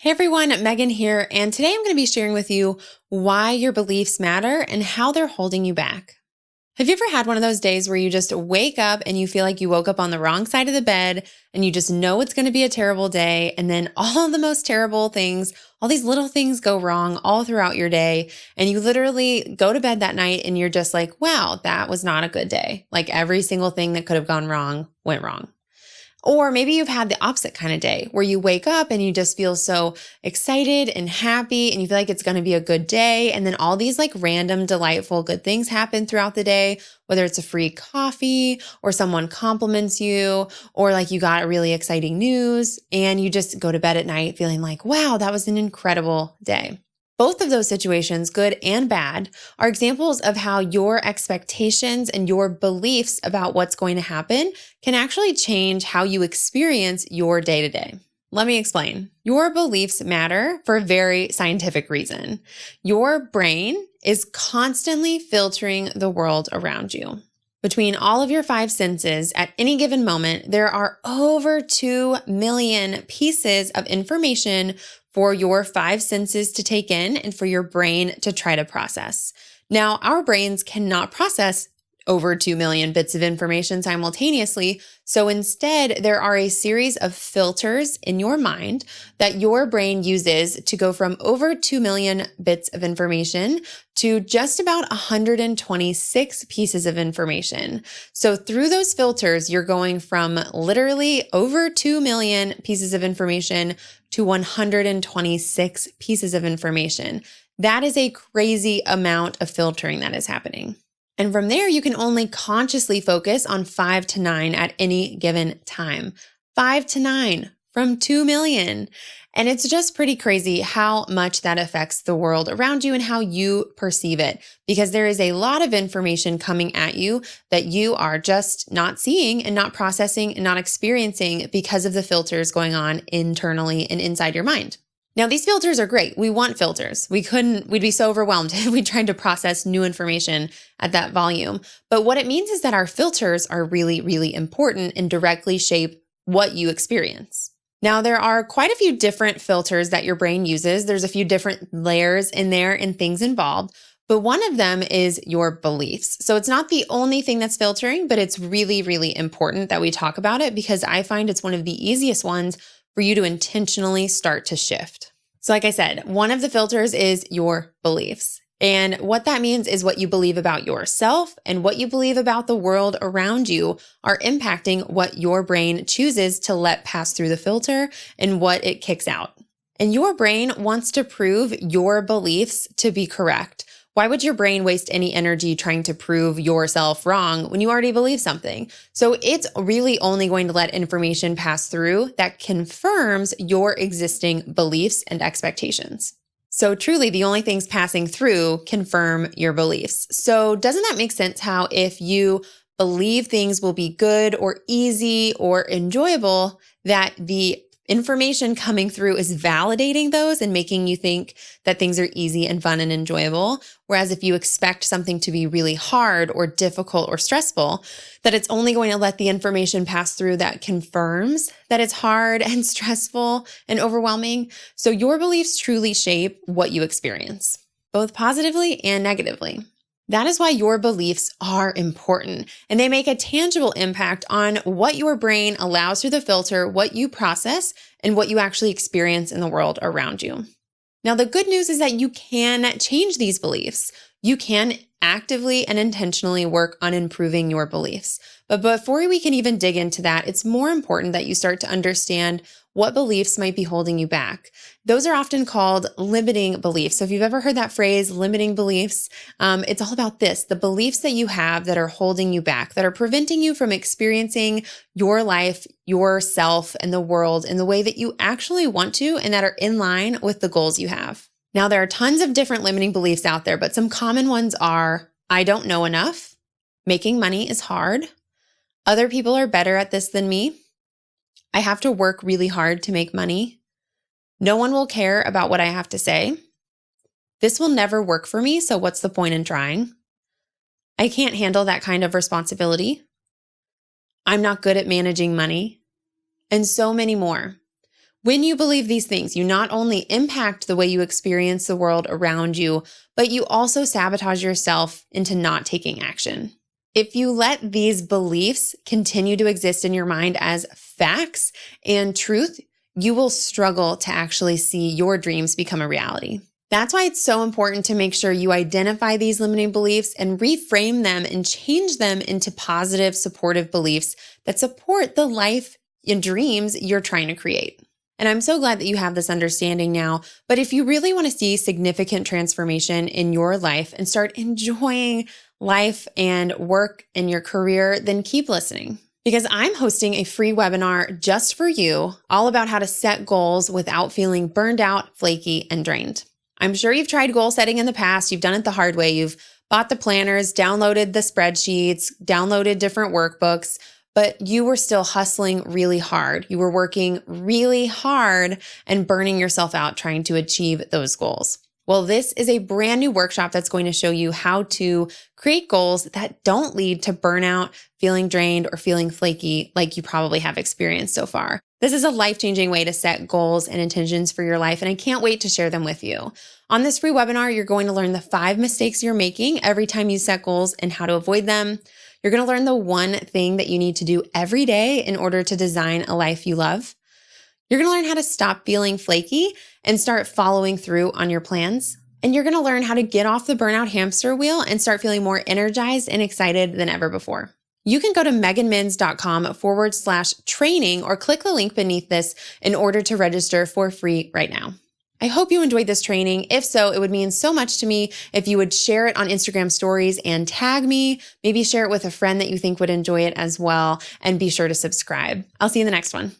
Hey everyone, Megan here, and today I'm going to be sharing with you why your beliefs matter and how they're holding you back. Have you ever had one of those days where you just wake up and you feel like you woke up on the wrong side of the bed and you just know it's going to be a terrible day, and then all of the most terrible things, all these little things go wrong all throughout your day, and you literally go to bed that night and you're just like, wow, that was not a good day. Like every single thing that could have gone wrong went wrong. Or maybe you've had the opposite kind of day where you wake up and you just feel so excited and happy and you feel like it's going to be a good day. And then all these like random, delightful, good things happen throughout the day, whether it's a free coffee or someone compliments you or like you got a really exciting news and you just go to bed at night feeling like, wow, that was an incredible day. Both of those situations, good and bad, are examples of how your expectations and your beliefs about what's going to happen can actually change how you experience your day to day. Let me explain. Your beliefs matter for a very scientific reason. Your brain is constantly filtering the world around you. Between all of your five senses at any given moment, there are over 2 million pieces of information for your five senses to take in and for your brain to try to process. Now, our brains cannot process over 2 million bits of information simultaneously. So instead, there are a series of filters in your mind that your brain uses to go from over 2 million bits of information to just about 126 pieces of information. So through those filters, you're going from literally over 2 million pieces of information to 126 pieces of information. That is a crazy amount of filtering that is happening. And from there, you can only consciously focus on 5 to 9 at any given time. 5 to 9 from 2 million. And it's just pretty crazy how much that affects the world around you and how you perceive it, because there is a lot of information coming at you that you are just not seeing and not processing and not experiencing because of the filters going on internally and inside your mind. Now, these filters are great. We want filters. We'd be so overwhelmed if we tried to process new information at that volume. But what it means is that our filters are really, really important and directly shape what you experience. Now, there are quite a few different filters that your brain uses. There's a few different layers in there and things involved, but one of them is your beliefs. So it's not the only thing that's filtering, but it's really, really important that we talk about it because I find it's one of the easiest ones for you to intentionally start to shift. So like I said, one of the filters is your beliefs. And what that means is what you believe about yourself and what you believe about the world around you are impacting what your brain chooses to let pass through the filter and what it kicks out. And your brain wants to prove your beliefs to be correct. Why would your brain waste any energy trying to prove yourself wrong when you already believe something? So it's really only going to let information pass through that confirms your existing beliefs and expectations. So truly, the only things passing through confirm your beliefs. So doesn't that make sense how if you believe things will be good or easy or enjoyable, that the information coming through is validating those and making you think that things are easy and fun and enjoyable. Whereas if you expect something to be really hard or difficult or stressful, that it's only going to let the information pass through that confirms that it's hard and stressful and overwhelming. So your beliefs truly shape what you experience, both positively and negatively. That is why your beliefs are important, and they make a tangible impact on what your brain allows through the filter, what you process, and what you actually experience in the world around you. Now, the good news is that you can change these beliefs. You can actively and intentionally work on improving your beliefs. But before we can even dig into that, it's more important that you start to understand what beliefs might be holding you back. Those are often called limiting beliefs. So if you've ever heard that phrase, limiting beliefs, it's all about this, the beliefs that you have that are holding you back, that are preventing you from experiencing your life, yourself, and the world in the way that you actually want to and that are in line with the goals you have. Now, there are tons of different limiting beliefs out there, but some common ones are, I don't know enough, making money is hard, other people are better at this than me, I have to work really hard to make money, no one will care about what I have to say, this will never work for me, so what's the point in trying? I can't handle that kind of responsibility, I'm not good at managing money, and so many more. When you believe these things, you not only impact the way you experience the world around you, but you also sabotage yourself into not taking action. If you let these beliefs continue to exist in your mind as facts and truth, you will struggle to actually see your dreams become a reality. That's why it's so important to make sure you identify these limiting beliefs and reframe them and change them into positive, supportive beliefs that support the life and dreams you're trying to create. And I'm so glad that you have this understanding now. But if you really want to see significant transformation in your life and start enjoying life and work in your career, then keep listening. Because I'm hosting a free webinar just for you, all about how to set goals without feeling burned out, flaky, and drained. I'm sure you've tried goal setting in the past. You've done it the hard way. You've bought the planners, downloaded the spreadsheets, downloaded different workbooks, but you were still hustling really hard. You were working really hard and burning yourself out trying to achieve those goals. Well, this is a brand new workshop that's going to show you how to create goals that don't lead to burnout, feeling drained, or feeling flaky like you probably have experienced so far. This is a life-changing way to set goals and intentions for your life, and I can't wait to share them with you. On this free webinar, you're going to learn the 5 mistakes you're making every time you set goals and how to avoid them. You're going to learn the one thing that you need to do every day in order to design a life you love. You're going to learn how to stop feeling flaky and start following through on your plans. And you're going to learn how to get off the burnout hamster wheel and start feeling more energized and excited than ever before. You can go to meganminns.com/training or click the link beneath this in order to register for free right now. I hope you enjoyed this training. If so, it would mean so much to me if you would share it on Instagram stories and tag me. Maybe share it with a friend that you think would enjoy it as well. And be sure to subscribe. I'll see you in the next one.